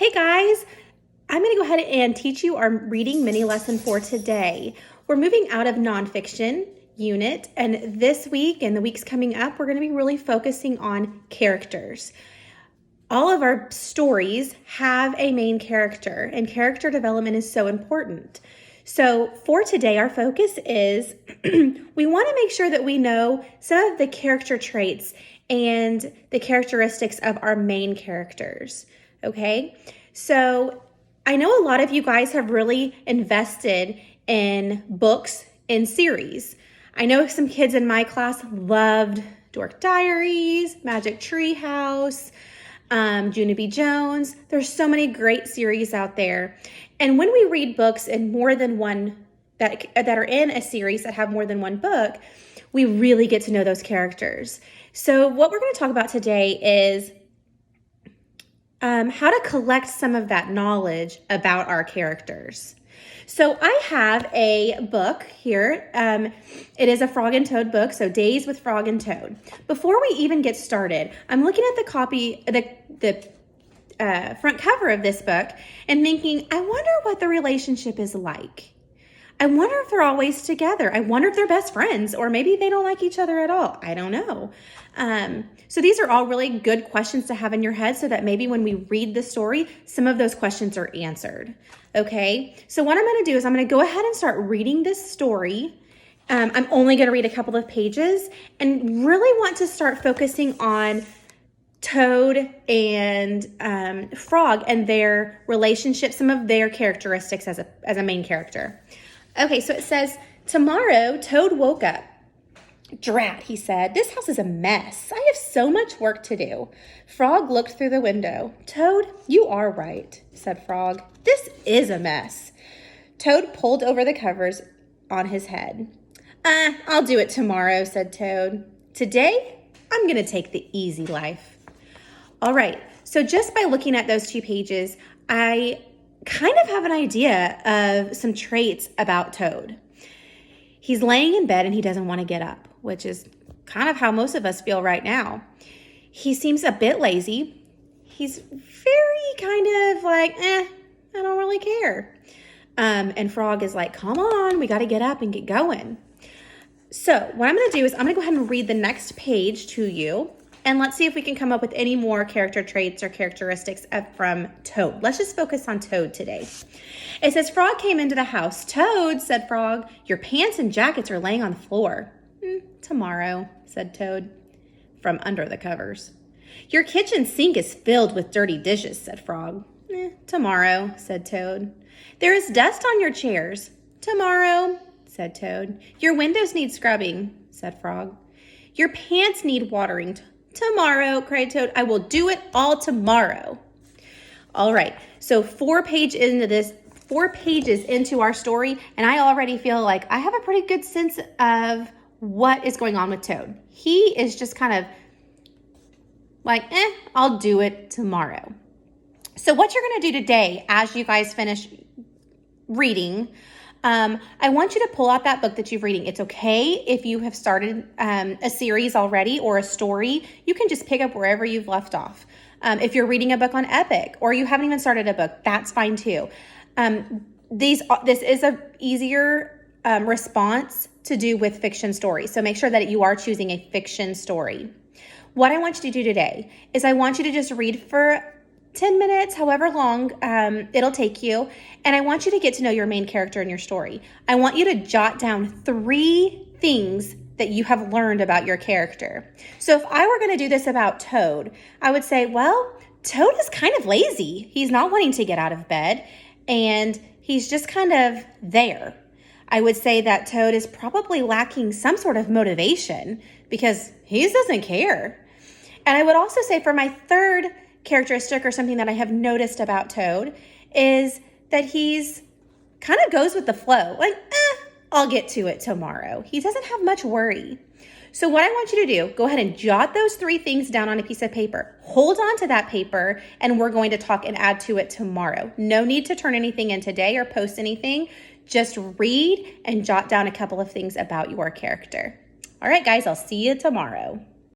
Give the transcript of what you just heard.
Hey guys, I'm going to go ahead and teach you our reading mini lesson for today. We're moving out of nonfiction unit, and this week and the weeks coming up, we're going to be really focusing on characters. All of our stories have a main character, and character development is so important. So for today, our focus is we want to make sure that we know some of the character traits and the characteristics of our main characters. Okay, so I know a lot of you guys have really invested in books and series. I know some kids in my class loved Dork Diaries, Magic Tree House, Junie B. Jones. There's so many great series out there. And when we read books in more than one, that are in a series that have more than one book, we really get to know those characters. So what we're going to talk about today is how to collect some of that knowledge about our characters. So I have a book here. It is a Frog and Toad book, so Days with Frog and Toad. Before we even get started, I'm looking at the copy, the front cover of this book and thinking, I wonder what the relationship is like. I wonder if they're always together. I wonder if they're best friends, or maybe they don't like each other at all. I don't know. So these are all really good questions to have in your head so that maybe when we read the story, some of those questions are answered. Okay, so what I'm going to do is I'm going to go ahead and start reading this story. I'm only going to read a couple of pages and really want to start focusing on Toad and Frog and their relationship, some of their characteristics as a main character. Okay, so it says, tomorrow Toad woke up. Drat, he said, this house is a mess. I have so much work to do. Frog looked through the window. Toad, you are right, said Frog. This is a mess. Toad pulled over the covers on his head. I'll do it tomorrow, said Toad. Today, I'm going to take the easy life. All right, so just by looking at those 2 pages, I kind of have an idea of some traits about Toad. He's laying in bed and he doesn't want to get up, which is kind of how most of us feel right now. He seems a bit lazy. He's very kind of like, I don't really care. And Frog is like, come on, we got to get up and get going. So what I'm going to do is I'm going to go ahead and read the next page to you. And let's see if we can come up with any more character traits or characteristics from Toad. Let's just focus on Toad today. It says, Frog came into the house. Toad, said Frog, your pants and jackets are laying on the floor. Tomorrow, said Toad, from under the covers. Your kitchen sink is filled with dirty dishes, said Frog. Tomorrow, said Toad. There is dust on your chairs. Tomorrow, said Toad. Your windows need scrubbing, said Frog. Your pants need watering. Tomorrow, cried Toad. I will do it all tomorrow. All right, so 4 pages into our story, and I already feel like I have a pretty good sense of what is going on with Toad. He is just kind of like, I'll do it tomorrow. So what you're going to do today as you guys finish reading, I want you to pull out that book that you're reading. It's okay if you have started a series already or a story. You can just pick up wherever you've left off. If you're reading a book on Epic or you haven't even started a book, that's fine too. This is a easier response to do with fiction stories. So make sure that you are choosing a fiction story. What I want you to do today is I want you to just read for 10 minutes, however long it'll take you. And I want you to get to know your main character in your story. I want you to jot down 3 things that you have learned about your character. So if I were going to do this about Toad, I would say, well, Toad is kind of lazy. He's not wanting to get out of bed, and he's just kind of there. I would say that Toad is probably lacking some sort of motivation because he doesn't care. And I would also say for my 3rd characteristic or something that I have noticed about Toad is that he's kind of goes with the flow. Like, I'll get to it tomorrow. He doesn't have much worry. So what I want you to do, go ahead and jot those 3 things down on a piece of paper. Hold on to that paper, and we're going to talk and add to it tomorrow. No need to turn anything in today or post anything. Just read and jot down a couple of things about your character. All right, guys, I'll see you tomorrow.